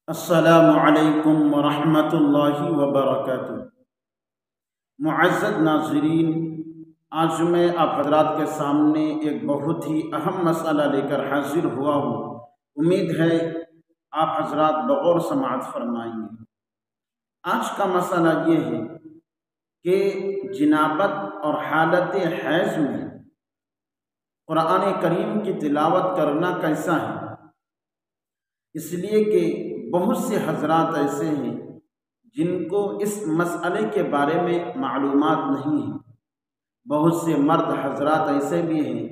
السلام علیکم ورحمۃ اللہ وبرکاتہ۔ معزز ناظرین، آج میں آپ حضرات کے سامنے ایک بہت ہی اہم مسئلہ لے کر حاضر ہوا ہوں۔ امید ہے آپ حضرات بغور سماعت فرمائیں گے۔ آج کا مسئلہ یہ ہے کہ جنابت اور حالت حیض میں قرآن کریم کی تلاوت کرنا کیسا ہے، اس لیے کہ بہت سے حضرات ایسے ہیں جن کو اس مسئلے کے بارے میں معلومات نہیں ہیں۔ بہت سے مرد حضرات ایسے بھی ہیں،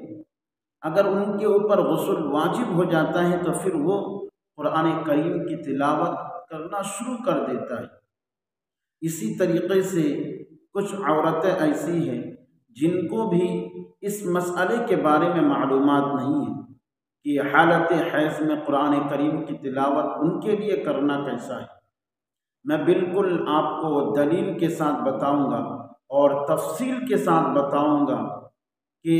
اگر ان کے اوپر غسل واجب ہو جاتا ہے تو پھر وہ قرآن کریم کی تلاوت کرنا شروع کر دیتا ہے۔ اسی طریقے سے کچھ عورتیں ایسی ہیں جن کو بھی اس مسئلے کے بارے میں معلومات نہیں ہے کہ حالت حیض میں قرآن کریم کی تلاوت ان کے لیے کرنا کیسا ہے۔ میں بالکل آپ کو دلیل کے ساتھ بتاؤں گا اور تفصیل کے ساتھ بتاؤں گا کہ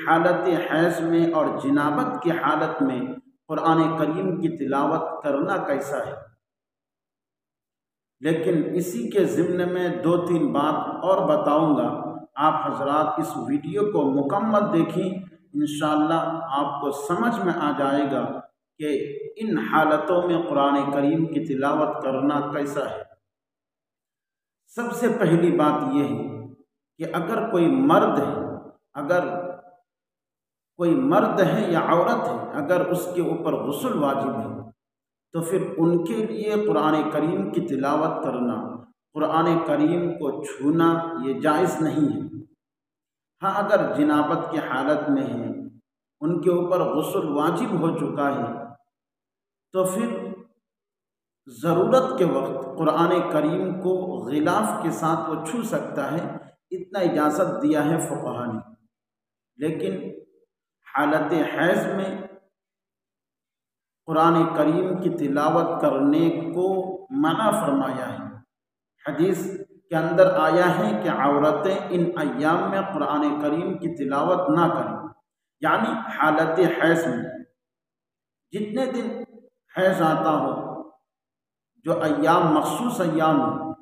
حالت حیض میں اور جنابت کی حالت میں قرآن کریم کی تلاوت کرنا کیسا ہے۔ لیکن اسی کے ضمن میں دو تین بات اور بتاؤں گا۔ آپ حضرات اس ویڈیو کو مکمل دیکھیں، انشاءاللہ آپ کو سمجھ میں آ جائے گا کہ ان حالتوں میں قرآن کریم کی تلاوت کرنا کیسا ہے۔ سب سے پہلی بات یہ ہے کہ اگر کوئی مرد ہے یا عورت ہے، اگر اس کے اوپر غسل واجب ہے تو پھر ان کے لیے قرآن کریم کی تلاوت کرنا، قرآن کریم کو چھونا یہ جائز نہیں ہے۔ ہاں، اگر جنابت کی حالت میں ہے، ان کے اوپر غسل واجب ہو چکا ہے تو پھر ضرورت کے وقت قرآن کریم کو غلاف کے ساتھ وہ چھو سکتا ہے، اتنا اجازت دیا ہے فقہا نے۔ لیکن حالت حیض میں قرآن کریم کی تلاوت کرنے کو منع فرمایا ہے۔ حدیث کے اندر آیا ہے کہ عورتیں ان ایام میں قرآن کریم کی تلاوت نہ کریں، یعنی حالت حیض میں جتنے دن حیض آتا ہو، جو ایام مخصوص ایام ہو،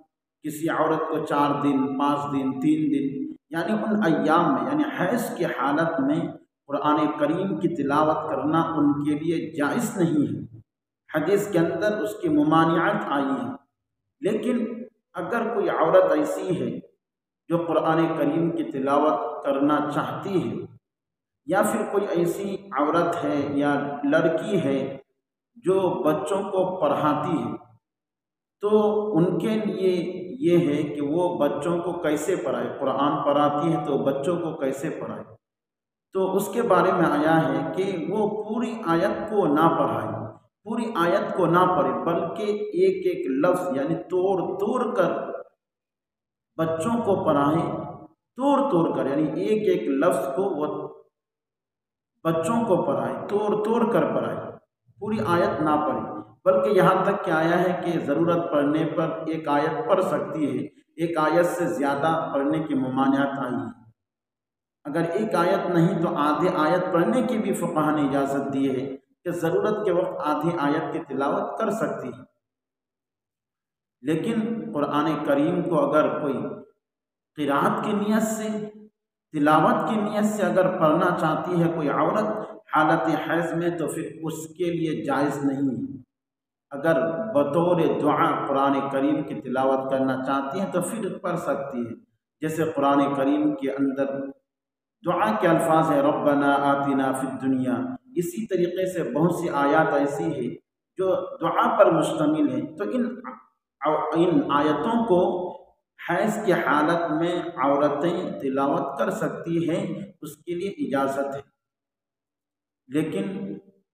کسی عورت کو 4 دن 5 دن 3 دن، یعنی ان ایام میں، یعنی حیض کی حالت میں قرآن کریم کی تلاوت کرنا ان کے لیے جائز نہیں ہے۔ حدیث کے اندر اس کی ممانعت آئی ہے۔ لیکن اگر کوئی عورت ایسی ہے جو قرآن کریم کی تلاوت کرنا چاہتی ہے، یا پھر کوئی ایسی عورت ہے یا لڑکی ہے جو بچوں کو پڑھاتی ہے، تو ان کے لیے یہ ہے کہ وہ بچوں کو کیسے پڑھائے۔ قرآن پڑھاتی ہے تو بچوں کو کیسے پڑھائے، تو اس کے بارے میں آیا ہے کہ وہ پوری آیت کو نہ پڑھائے، پوری آیت کو نہ پڑھے، بلکہ ایک ایک لفظ یعنی توڑ توڑ کر بچوں کو پڑھائیں، توڑ توڑ کر، یعنی ایک ایک لفظ کو وہ بچوں کو پڑھائے، توڑ توڑ کر پڑھائے، پوری آیت نہ پڑھے۔ بلکہ یہاں تک کہ آیا ہے کہ ضرورت پڑنے پر ایک آیت پڑھ سکتی ہے، ایک آیت سے زیادہ پڑھنے کی ممانعت آئی ہے۔ اگر ایک آیت نہیں تو آدھی آیت پڑھنے کی بھی فقہا نے اجازت دی ہے کہ ضرورت کے وقت آدھی آیت کی تلاوت کر سکتی ہے۔ لیکن قرآن کریم کو اگر کوئی قرات کی نیت سے، تلاوت کی نیت سے اگر پڑھنا چاہتی ہے کوئی عورت حالت حیض میں، تو پھر اس کے لیے جائز نہیں ہے۔ اگر بطور دعا قرآن کریم کی تلاوت کرنا چاہتی ہیں تو پھر پڑھ سکتی ہے۔ جیسے قرآن کریم کے اندر دعا کے الفاظ ہیں ربنا آتنا فی الدنیا، اسی طریقے سے بہت سی آیات ایسی ہیں جو دعا پر مشتمل ہیں۔ تو ان آیتوں کو حیض کی حالت میں عورتیں تلاوت کر سکتی ہیں، اس کے لیے اجازت ہے۔ لیکن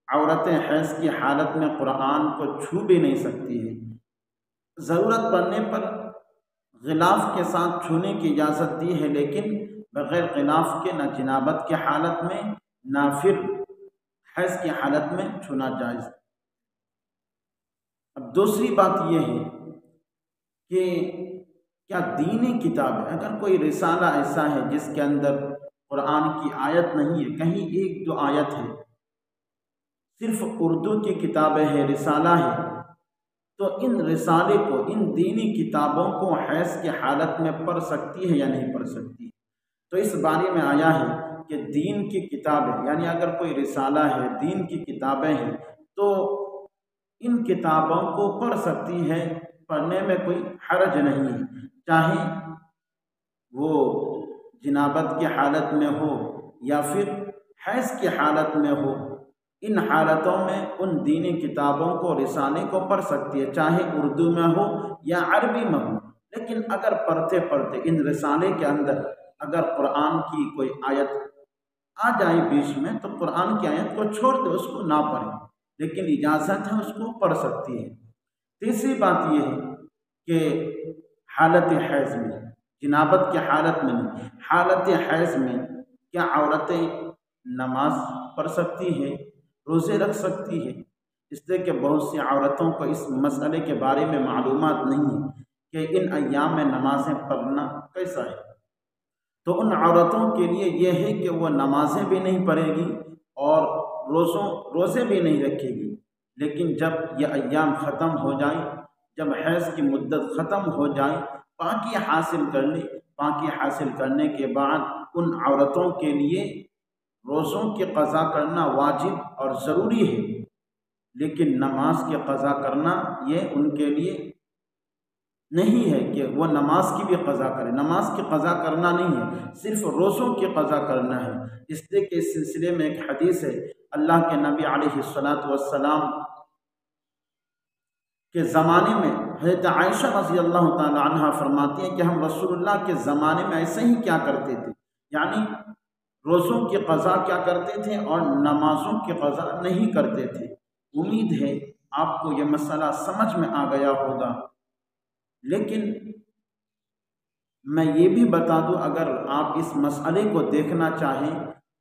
عورتیں حیض کی حالت میں قرآن کو چھو بھی نہیں سکتی ہیں۔ ضرورت پڑنے پر غلاف کے ساتھ چھونے کی اجازت دی ہے، لیکن بغیر غلاف کے نہ جنابت کی حالت میں نہ پھر حیض کی حالت میں چھونا جائز۔ اب دوسری بات یہ ہے کہ کیا دینی کتاب ہے، اگر کوئی رسالہ ایسا ہے جس کے اندر قرآن کی آیت نہیں ہے، کہیں ایک دو آیت ہے، صرف اردو کی کتابیں ہیں، رسالہ ہے، تو ان رسالے کو، ان دینی کتابوں کو حیض کی حالت میں پڑھ سکتی ہے یا نہیں پڑھ سکتی؟ تو اس بارے میں آیا ہے کہ دین کی کتابیں، یعنی اگر کوئی رسالہ ہے، دین کی کتابیں ہیں، تو ان کتابوں کو پڑھ سکتی ہے، پڑھنے میں کوئی حرج نہیں ہے، چاہے وہ جنابت کی حالت میں ہو یا پھر حیض کی حالت میں ہو۔ ان حالتوں میں ان دینی کتابوں کو، رسالے کو پڑھ سکتی ہے، چاہے اردو میں ہو یا عربی میں ہو۔ لیکن اگر پڑھتے پڑھتے ان رسالے کے اندر اگر قرآن کی کوئی آیت آ جائے بیچ میں، تو قرآن کی آیت کو چھوڑ دے، اس کو نہ پڑھے، لیکن اجازت ہے، اس کو پڑھ سکتی ہے۔ تیسری بات یہ ہے کہ حالت حیض میں، جنابت کی حالت میں نہیں، حالت حیض میں کیا عورتیں نماز پڑھ سکتی ہیں، روزے رکھ سکتی ہے؟ اس لیے کہ بہت سی عورتوں کو اس مسئلے کے بارے میں معلومات نہیں ہے کہ ان ایام میں نمازیں پڑھنا کیسا ہے۔ تو ان عورتوں کے لیے یہ ہے کہ وہ نمازیں بھی نہیں پڑھے گی اور روزے بھی نہیں رکھے گی، لیکن جب یہ ایام ختم ہو جائیں، جب حیض کی مدت ختم ہو جائے، پاکی حاصل کر لے، پاکی حاصل کرنے کے بعد ان عورتوں کے لیے روزوں کی قضا کرنا واجب اور ضروری ہے، لیکن نماز کی قضا کرنا یہ ان کے لیے نہیں ہے کہ وہ نماز کی بھی قضا کرے۔ نماز کی قضا کرنا نہیں ہے، صرف روزوں کی قضا کرنا ہے۔ اس لیے کہ اس سلسلے میں ایک حدیث ہے، اللہ کے نبی علیہ السلام کے زمانے میں حضرت عائشہ رضی اللہ تعالی عنہ فرماتی ہیں کہ ہم رسول اللہ کے زمانے میں ایسے ہی کیا کرتے تھے، یعنی روزوں کی قضا کیا کرتے تھے اور نمازوں کی قضا نہیں کرتے تھے۔ امید ہے آپ کو یہ مسئلہ سمجھ میں آ گیا ہوگا، لیکن میں یہ بھی بتا دوں، اگر آپ اس مسئلے کو دیکھنا چاہیں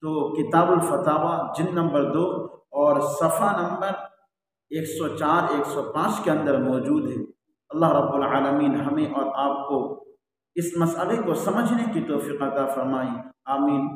تو کتاب الفتاوی جلد نمبر 2 اور صفحہ نمبر 104 105 کے اندر موجود ہے۔ اللہ رب العالمین ہمیں اور آپ کو اس مسئلے کو سمجھنے کی توفیق عطا فرمائے، آمین۔